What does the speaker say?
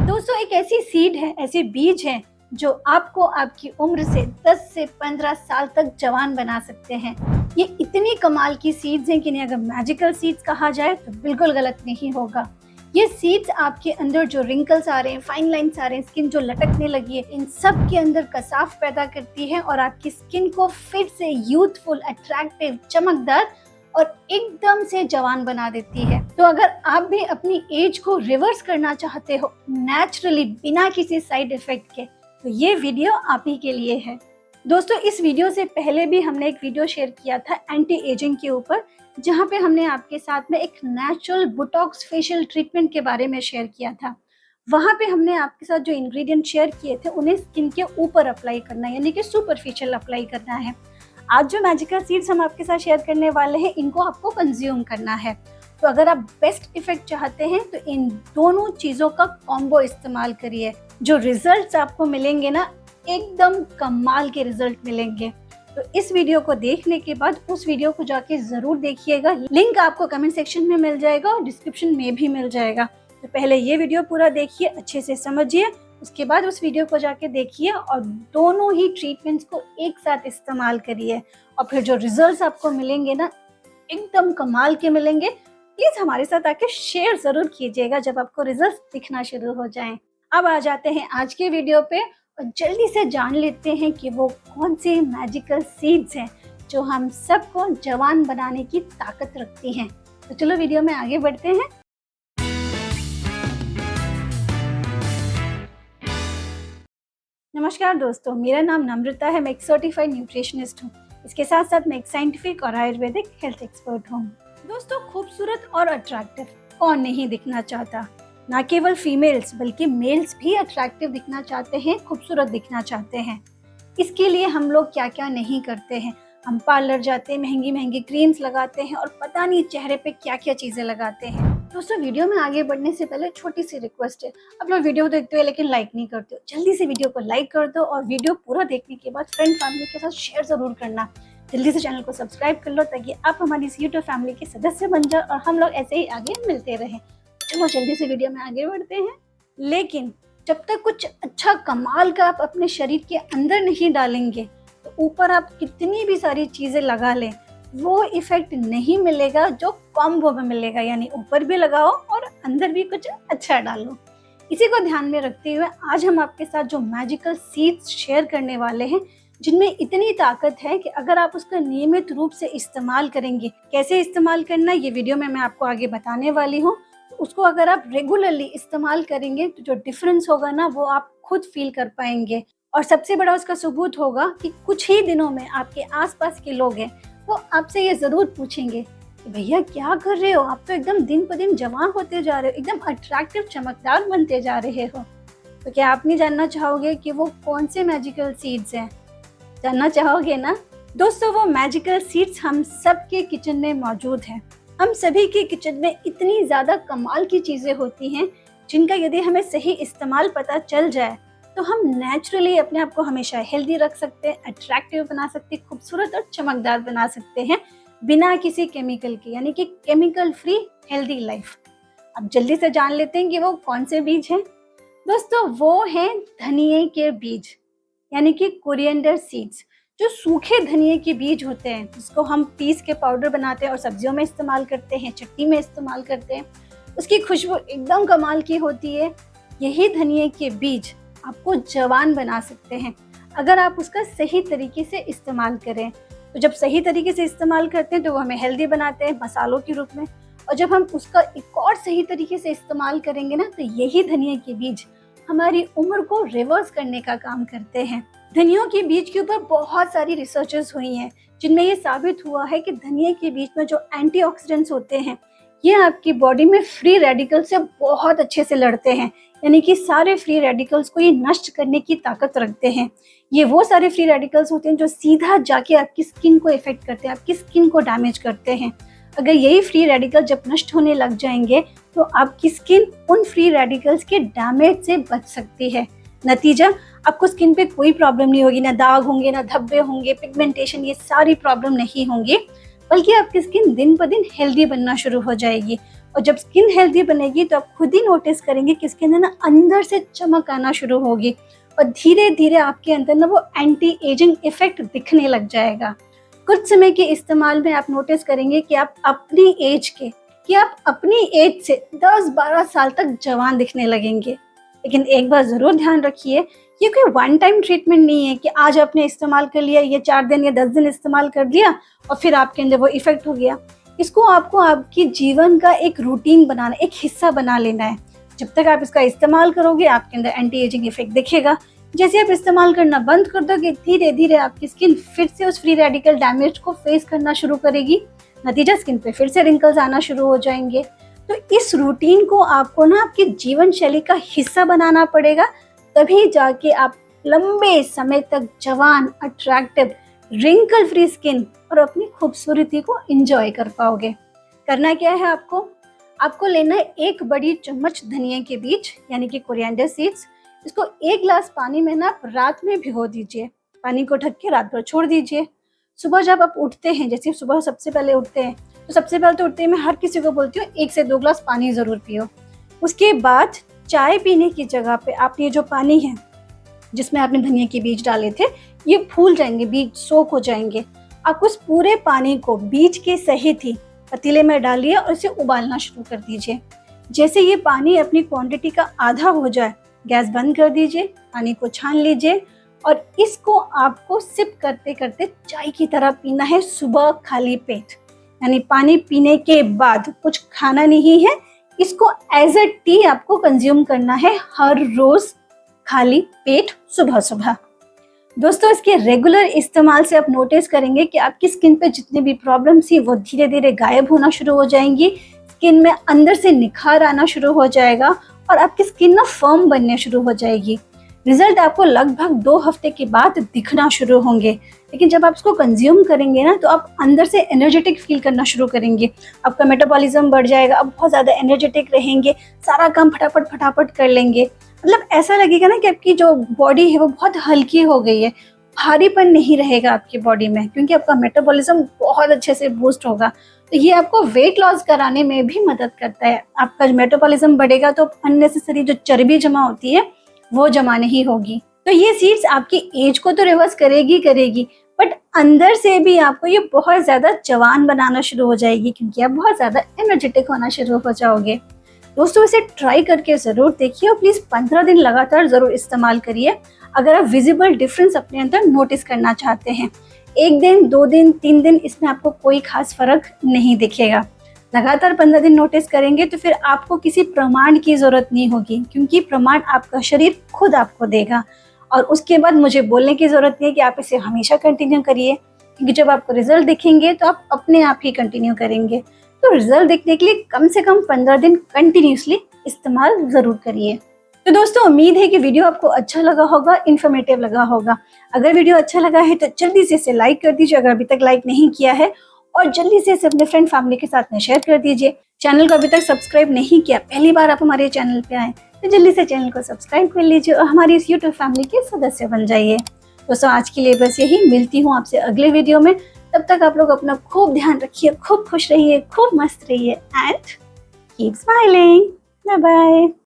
दोस्तों एक ऐसी सीड है, ऐसे बीज हैं जो आपको आपकी उम्र से 10 से 15 साल तक जवान बना सकते हैं। ये इतनी कमाल की सीड्स हैं कि इन्हें अगर मैजिकल सीड्स कहा जाए तो बिल्कुल गलत नहीं होगा। ये सीड्स आपके अंदर जो रिंकल्स आ रहे हैं, फाइन लाइंस आ रहे हैं, स्किन जो लटकने लगी है, इन सब के अंदर कसाव पैदा करती है और आपकी स्किन को फिर से यूथफुल, अट्रैक्टिव, चमकदार और एकदम से जवान बना देती है। तो अगर आप भी अपनी एज को रिवर्स करना चाहते हो नेचुरली, बिना किसी साइड इफेक्ट के, तो ये वीडियो आप ही के लिए है। दोस्तों इस वीडियो से पहले भी हमने एक वीडियो शेयर किया था एंटी एजिंग के ऊपर, जहाँ पे हमने आपके साथ में एक नेचुरल बोटॉक्स फेशियल ट्रीटमेंट के बारे में शेयर किया था। वहाँ पे हमने आपके साथ जो इंग्रेडिएंट शेयर किए थे उन्हें स्किन के ऊपर अप्लाई करना है, यानी कि सुपरफिशियल अप्लाई करना है। आज जो मैजिकल सीड्स हम आपके साथ शेयर करने वाले हैं, इनको आपको कंज्यूम करना है। तो अगर आप बेस्ट इफेक्ट चाहते हैं तो इन दोनों चीज़ों का कॉम्बो इस्तेमाल करिए। जो रिजल्ट्स आपको मिलेंगे ना, एकदम कमाल के रिजल्ट मिलेंगे। तो इस वीडियो को देखने के बाद उस वीडियो को जाके ज़रूर देखिएगा। लिंक आपको कमेंट सेक्शन में मिल जाएगा और डिस्क्रिप्शन में भी मिल जाएगा। तो पहले ये वीडियो पूरा देखिए, अच्छे से समझिए, उसके बाद उस वीडियो को जाके देखिए और दोनों ही ट्रीटमेंट्स को एक साथ इस्तेमाल करिए। और फिर जो रिजल्ट्स आपको मिलेंगे ना, एकदम कमाल के मिलेंगे। प्लीज हमारे साथ आके शेयर जरूर कीजिएगा जब आपको रिजल्ट्स दिखना शुरू हो जाएं। अब आ जाते हैं आज के वीडियो पे और जल्दी से जान लेते हैं कि वो कौन से मैजिकल सीड्स हैं जो हम सबको जवान बनाने की ताकत रखती हैं। तो चलो वीडियो में आगे बढ़ते हैं। नमस्कार दोस्तों, मेरा नाम नम्रता है। मैं एक सर्टिफाइड न्यूट्रिशनिस्ट हूँ। इसके साथ साथ मैं एक साइंटिफिक और आयुर्वेदिक हेल्थ एक्सपर्ट हूँ। दोस्तों खूबसूरत और अट्रैक्टिव कौन नहीं दिखना चाहता। ना केवल फीमेल्स बल्कि मेल्स भी अट्रैक्टिव दिखना चाहते हैं, खूबसूरत दिखना चाहते हैं। इसके लिए हम लोग क्या क्या नहीं करते हैं। हम पार्लर जाते हैं, महंगी महंगी क्रीम्स लगाते हैं और पता नहीं चेहरे पे क्या क्या चीज़ें लगाते हैं। दोस्तों वीडियो में आगे बढ़ने से पहले छोटी सी रिक्वेस्ट है, आप लोग वीडियो देखते हो लेकिन लाइक नहीं करते हो, जल्दी से वीडियो को लाइक कर दो और वीडियो पूरा देखने के बाद फ्रेंड फैमिली के साथ शेयर ज़रूर करना। जल्दी से चैनल को सब्सक्राइब कर लो ताकि आप हमारी इस यूट्यूब फैमिली के सदस्य बन जाओ और हम लोग ऐसे ही आगे मिलते रहें। चलो जल्दी से वीडियो में आगे बढ़ते हैं। लेकिन जब तक कुछ अच्छा कमाल का आप अपने शरीर के अंदर नहीं डालेंगे तो ऊपर आप कितनी भी सारी चीज़ें लगा लें, वो इफेक्ट नहीं मिलेगा जो कॉम्बो में मिलेगा। यानी ऊपर भी लगाओ और अंदर भी कुछ अच्छा डालो। इसी को ध्यान में रखते हुए आज हम आपके साथ जो मैजिकल सीड्स शेयर करने वाले हैं, जिनमें इतनी ताकत है कि अगर आप उसका नियमित रूप से इस्तेमाल करेंगे, कैसे इस्तेमाल करना ये वीडियो में मैं आपको आगे बताने वाली हूँ। उसको अगर आप रेगुलरली इस्तेमाल करेंगे तो जो डिफरेंस होगा ना, वो आप खुद फील कर पाएंगे। और सबसे बड़ा उसका सबूत होगा कि कुछ ही दिनों में आपके आसपास के लोग हैं, वो आपसे ये ज़रूर पूछेंगे कि भैया क्या कर रहे हो, आप तो एकदम दिन पर दिन जवान होते जा रहे हो, एकदम अट्रैक्टिव, चमकदार बनते जा रहे हो। तो क्या आप नहीं जानना चाहोगे कि वो कौन से मैजिकल सीड्स हैं? जानना चाहोगे ना? दोस्तों वो मैजिकल सीड्स हम सबके किचन में मौजूद हैं। हम सभी के किचन में इतनी ज़्यादा कमाल की चीज़ें होती हैं जिनका यदि हमें सही इस्तेमाल पता चल जाए तो हम नेचुरली अपने आप को हमेशा हेल्दी रख सकते हैं, अट्रैक्टिव बना सकते हैं, खूबसूरत और चमकदार बना सकते हैं बिना किसी केमिकल के, यानी कि केमिकल फ्री हेल्दी लाइफ। अब जल्दी से जान लेते हैं कि वो कौन से बीज हैं। दोस्तों वो हैं धनिए के बीज, यानी कि कोरिएंडर सीड्स। जो सूखे धनिए के बीज होते हैं जिसको हम पीस के पाउडर बनाते हैं और सब्जियों में इस्तेमाल करते हैं, चटनी में इस्तेमाल करते हैं, उसकी खुशबू एकदम कमाल की होती है। यही धनिए के बीज आपको जवान बना सकते हैं अगर आप उसका सही तरीके से इस्तेमाल करें। तो जब सही तरीके से इस्तेमाल करते हैं तो वो हमें हेल्दी बनाते हैं मसालों के रूप में, और जब हम उसका एक और सही तरीके से इस्तेमाल करेंगे ना, तो यही धनिया के बीज हमारी उम्र को रिवर्स करने का काम करते हैं। धनियों के बीज के ऊपर बहुत सारी रिसर्चेस हुई हैं जिनमें ये साबित हुआ है कि धनिया के बीज में जो एंटीऑक्सीडेंट्स होते हैं, ये आपकी बॉडी में फ्री रेडिकल से बहुत अच्छे से लड़ते हैं। यानी कि सारे फ्री रेडिकल्स को ये नष्ट करने की ताकत रखते हैं। ये वो सारे फ्री रेडिकल्स होते हैं जो सीधा जाके आपकी स्किन को इफेक्ट करते हैं, आपकी स्किन को डैमेज करते हैं। अगर यही फ्री रेडिकल जब नष्ट होने लग जाएंगे तो आपकी स्किन उन फ्री रेडिकल्स के डैमेज से बच सकती है। नतीजा, आपको स्किन पे कोई प्रॉब्लम नहीं होगी, ना दाग होंगे, ना धब्बे होंगे, पिगमेंटेशन, ये सारी प्रॉब्लम नहीं होंगी, बल्कि आपकी स्किन दिन ब दिन हेल्दी बनना शुरू हो जाएगी। और जब स्किन हेल्दी बनेगी तो आप खुद ही नोटिस करेंगे कि इसके अंदर ना अंदर से चमक आना शुरू होगी और धीरे धीरे आपके अंदर ना वो एंटी एजिंग इफेक्ट दिखने लग जाएगा। कुछ समय के इस्तेमाल में आप नोटिस करेंगे कि आप अपनी एज से 10-12 साल तक जवान दिखने लगेंगे। लेकिन एक बार ज़रूर ध्यान रखिए, ये कोई वन टाइम ट्रीटमेंट नहीं है कि आज आपने इस्तेमाल कर लिया, ये 4 दिन या 10 दिन इस्तेमाल कर लिया और फिर आपके अंदर वो इफेक्ट हो गया। इसको आपको आपके जीवन का एक रूटीन बनाना, एक हिस्सा बना लेना है। जब तक आप इसका इस्तेमाल करोगे आपके अंदर एंटी एजिंग इफेक्ट दिखेगा। जैसे आप इस्तेमाल करना बंद कर दोगे, धीरे धीरे आपकी स्किन फिर से उस फ्री रेडिकल डैमेज को फेस करना शुरू करेगी। नतीजा स्किन पे फिर से रिंकल्स आना शुरू हो जाएंगे। तो इस रूटीन को आपको ना आपकी जीवन शैली का हिस्सा बनाना पड़ेगा, तभी जाके आप लंबे समय तक जवान, अट्रैक्टिव, रिंकल फ्री स्किन और अपनी खूबसूरती को एंजॉय कर पाओगे। करना क्या है आपको लेना है 1 बड़ी चम्मच धनिया के बीज यानी कि कोरिएंडर सीड्स। इसको 1 गिलास पानी में ना आप रात में भिगो दीजिए। पानी को ढक के रात भर छोड़ दीजिए। सुबह जब आप उठते हैं, जैसे सुबह सबसे पहले उठते हैं, तो सबसे पहले तो उठते ही मैं हर किसी को बोलती हूँ 1 से 2 गिलास पानी ज़रूर पियो। उसके बाद चाय पीने की जगह पे आप ये जो पानी है जिसमें आपने धनिया के बीज डाले थे, ये फूल जाएंगे, बीज सोख हो जाएंगे। आप उस पूरे पानी को बीज के सहित ही पतीले में डालिए और इसे उबालना शुरू कर दीजिए। जैसे ये पानी अपनी क्वांटिटी का आधा हो जाए, गैस बंद कर दीजिए, पानी को छान लीजिए और इसको आपको सिप करते करते चाय की तरह पीना है सुबह खाली पेट। यानी पानी पीने के बाद कुछ खाना नहीं है, इसको एज अ टी आपको कंज्यूम करना है हर रोज खाली पेट सुबह सुबह। दोस्तों, इसके रेगुलर इस्तेमाल से आप नोटिस करेंगे कि आपकी स्किन पे जितनी भी प्रॉब्लम थी वो धीरे धीरे गायब होना शुरू हो जाएंगी। स्किन में अंदर से निखार आना शुरू हो जाएगा और आपकी स्किन ना फर्म बनने शुरू हो जाएगी। रिजल्ट आपको लगभग 2 हफ्ते के बाद दिखना शुरू होंगे। लेकिन जब आप इसको कंज्यूम करेंगे ना, तो आप अंदर से एनर्जेटिक फील करना शुरू करेंगे। आपका मेटाबॉलिज्म बढ़ जाएगा, आप बहुत ज़्यादा एनर्जेटिक रहेंगे, सारा काम फटाफट कर लेंगे। मतलब ऐसा लगेगा ना कि आपकी जो बॉडी है वो बहुत हल्की हो गई है, भारीपन नहीं रहेगा आपकी बॉडी में, क्योंकि आपका मेटाबॉलिज्म बहुत अच्छे से बूस्ट होगा। तो ये आपको वेट लॉस कराने में भी मदद करता है। आपका मेटाबॉलिज्म बढ़ेगा तो अननेसेसरी जो चर्बी जमा होती है वो जमा नहीं होगी। तो ये सीड्स आपकी एज को तो रिवर्स करेगी, बट अंदर से भी आपको ये बहुत ज़्यादा जवान बनाना शुरू हो जाएगी, क्योंकि आप बहुत ज़्यादा एनर्जेटिक होना शुरू हो जाओगे। दोस्तों, इसे ट्राई करके ज़रूर देखिए और प्लीज़ 15 दिन लगातार ज़रूर इस्तेमाल करिए अगर आप विजिबल डिफरेंस अपने अंदर नोटिस करना चाहते हैं। 1 दिन, 2 दिन, 3 दिन इसमें आपको कोई खास फर्क नहीं दिखेगा। लगातार 15 दिन नोटिस करेंगे तो फिर आपको किसी प्रमाण की ज़रूरत नहीं होगी, क्योंकि प्रमाण आपका शरीर खुद आपको देगा। और उसके बाद मुझे बोलने की ज़रूरत नहीं है कि आप इसे हमेशा कंटिन्यू करिए, क्योंकि जब आपको रिजल्ट दिखेंगे तो आप अपने आप ही कंटिन्यू करेंगे। तो रिजल्ट देखने के लिए कम से कम 15 दिन कंटिन्यूसली इस्तेमाल ज़रूर करिए। तो दोस्तों, उम्मीद है कि वीडियो आपको अच्छा लगा होगा, इन्फॉर्मेटिव लगा होगा। अगर वीडियो अच्छा लगा है तो जल्दी से इसे लाइक कर दीजिए अगर अभी तक लाइक नहीं किया है, और जल्दी से इसे अपने फ्रेंड फैमिली के साथ में शेयर कर दीजिए। चैनल को अभी तक सब्सक्राइब नहीं किया, पहली बार आप हमारे चैनल पे आए तो जल्दी से चैनल को सब्सक्राइब कर लीजिए और हमारी इस यूट्यूब फैमिली के सदस्य बन जाइए। दोस्तों, आज के लिए बस यही, मिलती हूँ आपसे अगले वीडियो में। तब तक आप लोग अपना खूब ध्यान रखिए, खूब खुश रहिए, खूब मस्त रहिए and keep smiling. Bye bye.